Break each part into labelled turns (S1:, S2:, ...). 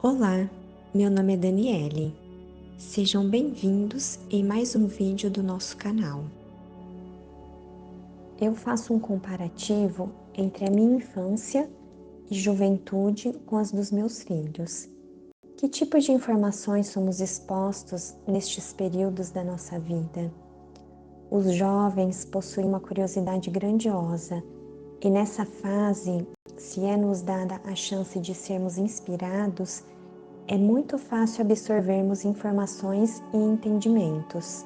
S1: Olá, meu nome é Daniele. Sejam bem-vindos em mais um vídeo do nosso canal. Eu faço um comparativo entre a minha infância e juventude com as dos meus filhos. Que tipo de informações somos expostos nestes períodos da nossa vida? Os jovens possuem uma curiosidade grandiosa e nessa fase, se é nos dada a chance de sermos inspirados, é muito fácil absorvermos informações e entendimentos.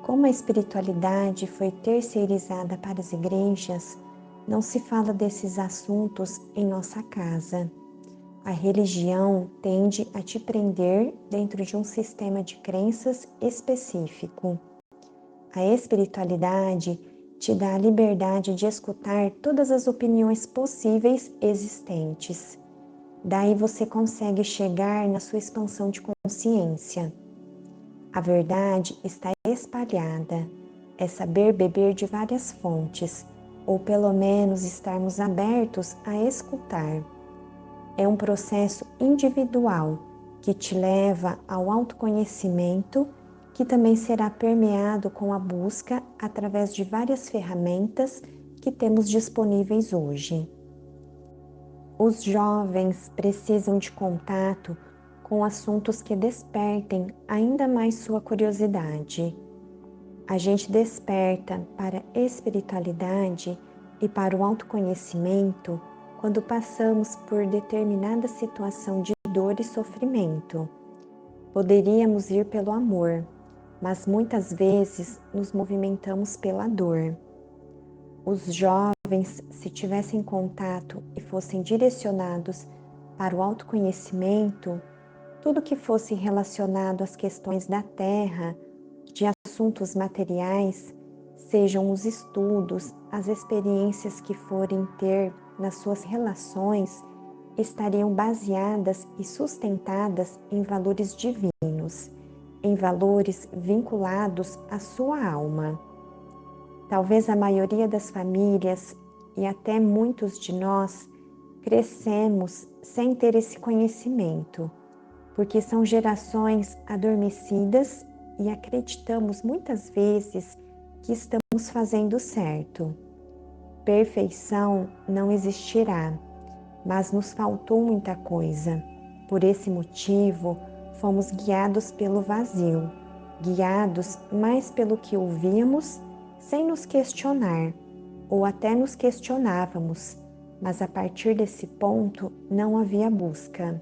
S1: Como a espiritualidade foi terceirizada para as igrejas, não se fala desses assuntos em nossa casa. A religião tende a te prender dentro de um sistema de crenças específico. A espiritualidade te dá a liberdade de escutar todas as opiniões possíveis existentes. Daí você consegue chegar na sua expansão de consciência. A verdade está espalhada, é saber beber de várias fontes, ou pelo menos estarmos abertos a escutar. É um processo individual que te leva ao autoconhecimento, que também será permeado com a busca através de várias ferramentas que temos disponíveis hoje. Os jovens precisam de contato com assuntos que despertem ainda mais sua curiosidade. A gente desperta para a espiritualidade e para o autoconhecimento quando passamos por determinada situação de dor e sofrimento. Poderíamos ir pelo amor, mas muitas vezes nos movimentamos pela dor. Os jovens, se tivessem contato e fossem direcionados para o autoconhecimento, tudo que fosse relacionado às questões da terra, de assuntos materiais, sejam os estudos, as experiências que forem ter nas suas relações, estariam baseadas e sustentadas em valores divinos, em valores vinculados à sua alma. Talvez a maioria das famílias e até muitos de nós crescemos sem ter esse conhecimento, porque são gerações adormecidas e acreditamos muitas vezes que estamos fazendo certo. Perfeição não existirá, mas nos faltou muita coisa. Por esse motivo, fomos guiados pelo vazio, guiados mais pelo que ouvíamos, sem nos questionar, ou até nos questionávamos, mas a partir desse ponto não havia busca.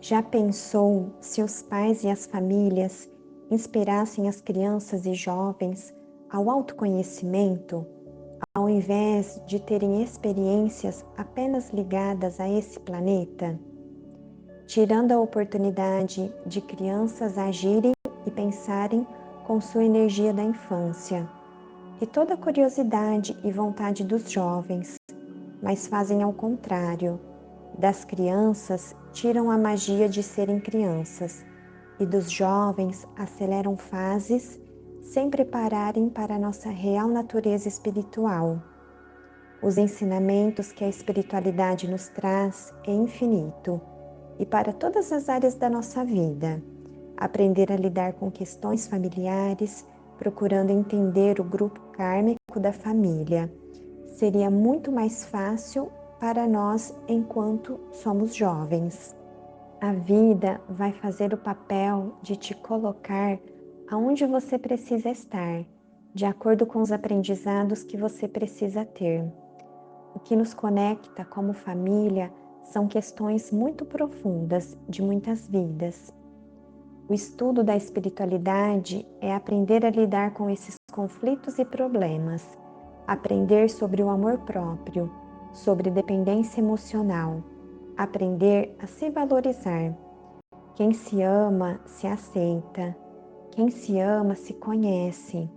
S1: Já pensou se os pais e as famílias inspirassem as crianças e jovens ao autoconhecimento, ao invés de terem experiências apenas ligadas a esse planeta? Tirando a oportunidade de crianças agirem e pensarem com sua energia da infância, e toda a curiosidade e vontade dos jovens, mas fazem ao contrário. Das crianças tiram a magia de serem crianças, e dos jovens aceleram fases sem prepararem para a nossa real natureza espiritual. Os ensinamentos que a espiritualidade nos traz é infinito, e para todas as áreas da nossa vida. Aprender a lidar com questões familiares, procurando entender o grupo kármico da família. Seria muito mais fácil para nós enquanto somos jovens. A vida vai fazer o papel de te colocar aonde você precisa estar, de acordo com os aprendizados que você precisa ter. O que nos conecta como família são questões muito profundas de muitas vidas. O estudo da espiritualidade é aprender a lidar com esses conflitos e problemas, aprender sobre o amor próprio, sobre dependência emocional, aprender a se valorizar. Quem se ama se aceita, quem se ama se conhece,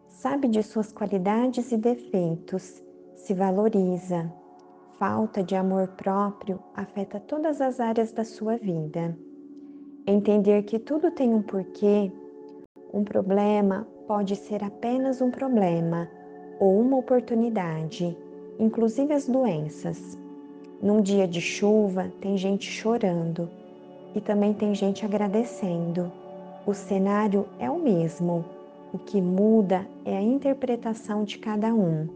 S1: sabe de suas qualidades e defeitos, se valoriza. Falta de amor próprio afeta todas as áreas da sua vida. Entender que tudo tem um porquê, um problema pode ser apenas um problema ou uma oportunidade, inclusive as doenças. Num dia de chuva, tem gente chorando e também tem gente agradecendo. O cenário é o mesmo. O que muda é a interpretação de cada um.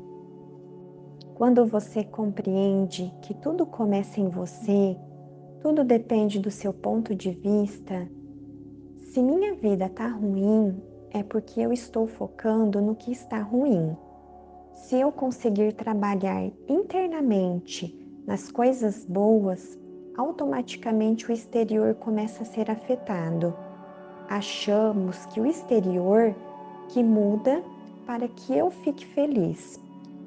S1: Quando você compreende que tudo começa em você, tudo depende do seu ponto de vista. Se minha vida está ruim, é porque eu estou focando no que está ruim. Se eu conseguir trabalhar internamente nas coisas boas, automaticamente o exterior começa a ser afetado. Achamos que o exterior que muda para que eu fique feliz,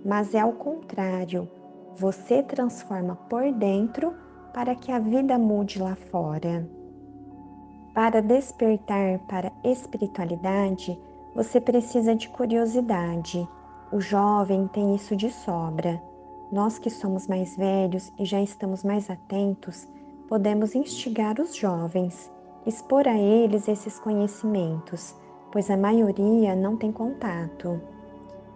S1: mas é ao contrário. Você transforma por dentro para que a vida mude lá fora. Para despertar para a espiritualidade, você precisa de curiosidade. O jovem tem isso de sobra. Nós que somos mais velhos e já estamos mais atentos, podemos instigar os jovens, expor a eles esses conhecimentos, pois a maioria não tem contato.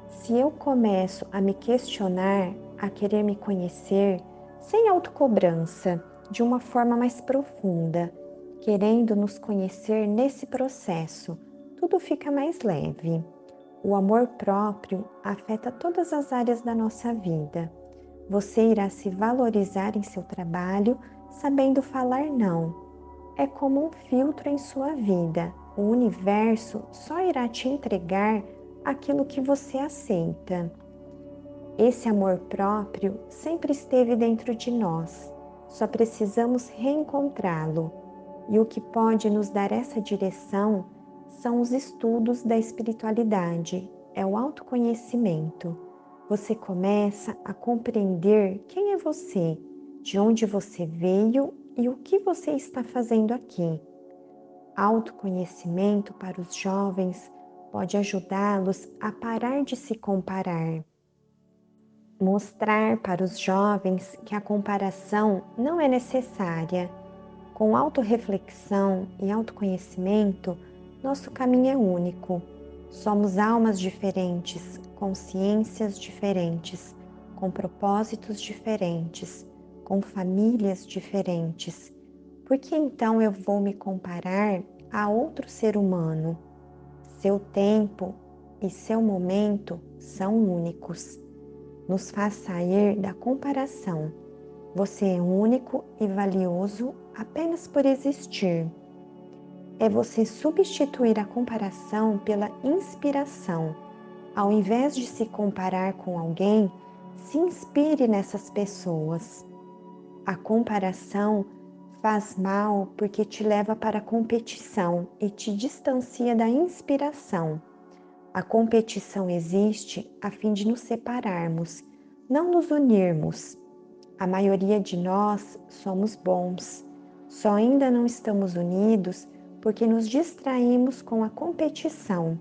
S1: Se eu começo a me questionar, a querer me conhecer, sem autocobrança, de uma forma mais profunda, querendo nos conhecer nesse processo, tudo fica mais leve. O amor próprio afeta todas as áreas da nossa vida. Você irá se valorizar em seu trabalho, sabendo falar não. É como um filtro em sua vida. O universo só irá te entregar aquilo que você aceita. Esse amor próprio sempre esteve dentro de nós. Só precisamos reencontrá-lo. E o que pode nos dar essa direção são os estudos da espiritualidade, é o autoconhecimento. Você começa a compreender quem é você, de onde você veio e o que você está fazendo aqui. Autoconhecimento para os jovens pode ajudá-los a parar de se comparar. Mostrar para os jovens que a comparação não é necessária. Com autorreflexão e autoconhecimento, nosso caminho é único. Somos almas diferentes, consciências diferentes, com propósitos diferentes, com famílias diferentes. Por que então eu vou me comparar a outro ser humano? Seu tempo e seu momento são únicos. Nos faz sair da comparação. Você é único e valioso apenas por existir. É você substituir a comparação pela inspiração. Ao invés de se comparar com alguém, se inspire nessas pessoas. A comparação faz mal porque te leva para a competição e te distancia da inspiração. A competição existe a fim de nos separarmos, não nos unirmos. A maioria de nós somos bons, só ainda não estamos unidos porque nos distraímos com a competição.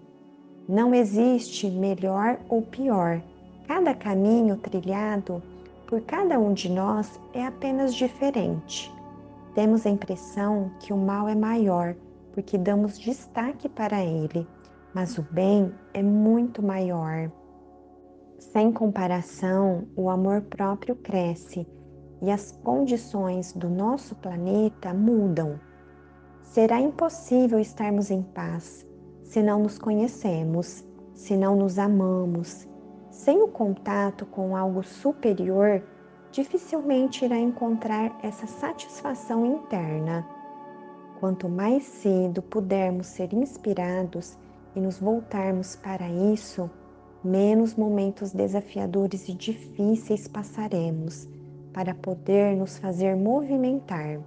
S1: Não existe melhor ou pior. Cada caminho trilhado por cada um de nós é apenas diferente. Temos a impressão que o mal é maior porque damos destaque para ele, mas o bem é muito maior. Sem comparação, o amor próprio cresce e as condições do nosso planeta mudam. Será impossível estarmos em paz se não nos conhecemos, se não nos amamos. Sem o contato com algo superior, dificilmente irá encontrar essa satisfação interna. Quanto mais cedo pudermos ser inspirados e nos voltarmos para isso, menos momentos desafiadores e difíceis passaremos para poder nos fazer movimentar.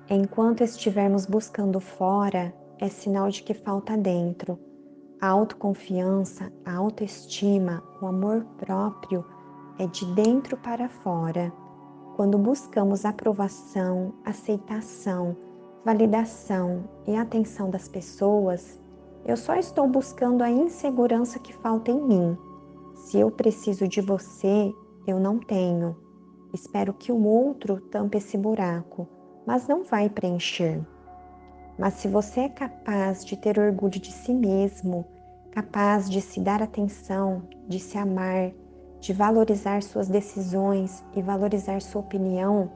S1: Enquanto estivermos buscando fora, é sinal de que falta dentro. A autoconfiança, a autoestima, o amor próprio é de dentro para fora. Quando buscamos aprovação, aceitação, validação e atenção das pessoas, eu só estou buscando a insegurança que falta em mim. Se eu preciso de você, eu não tenho. Espero que o outro tampe esse buraco, mas não vai preencher. Mas se você é capaz de ter orgulho de si mesmo, capaz de se dar atenção, de se amar, de valorizar suas decisões e valorizar sua opinião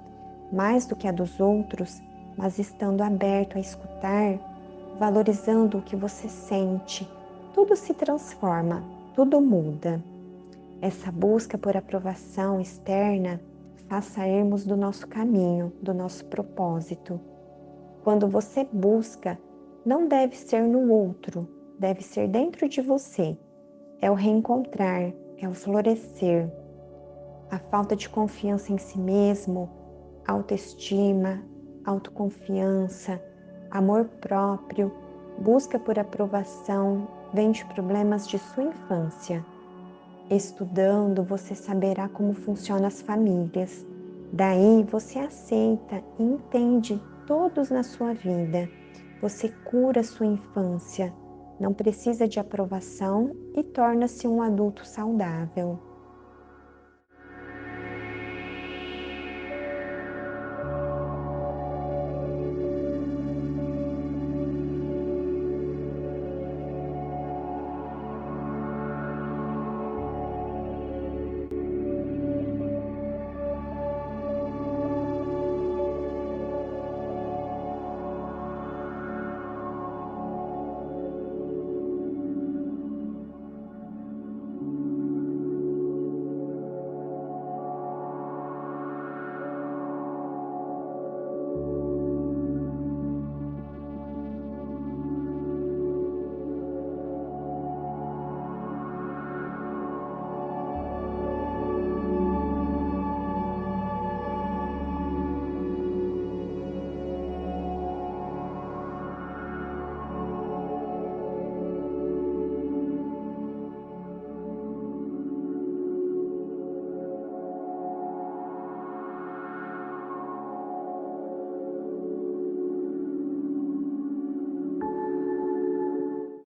S1: mais do que a dos outros, mas estando aberto a escutar, valorizando o que você sente, tudo se transforma, tudo muda. Essa busca por aprovação externa faz sairmos do nosso caminho, do nosso propósito. Quando você busca, não deve ser no outro, deve ser dentro de você. É o reencontrar, é o florescer. A falta de confiança em si mesmo, autoestima, autoconfiança, amor próprio, busca por aprovação, vem de problemas de sua infância. Estudando, você saberá como funcionam as famílias. Daí você aceita e entende todos na sua vida. Você cura sua infância, não precisa de aprovação e torna-se um adulto saudável.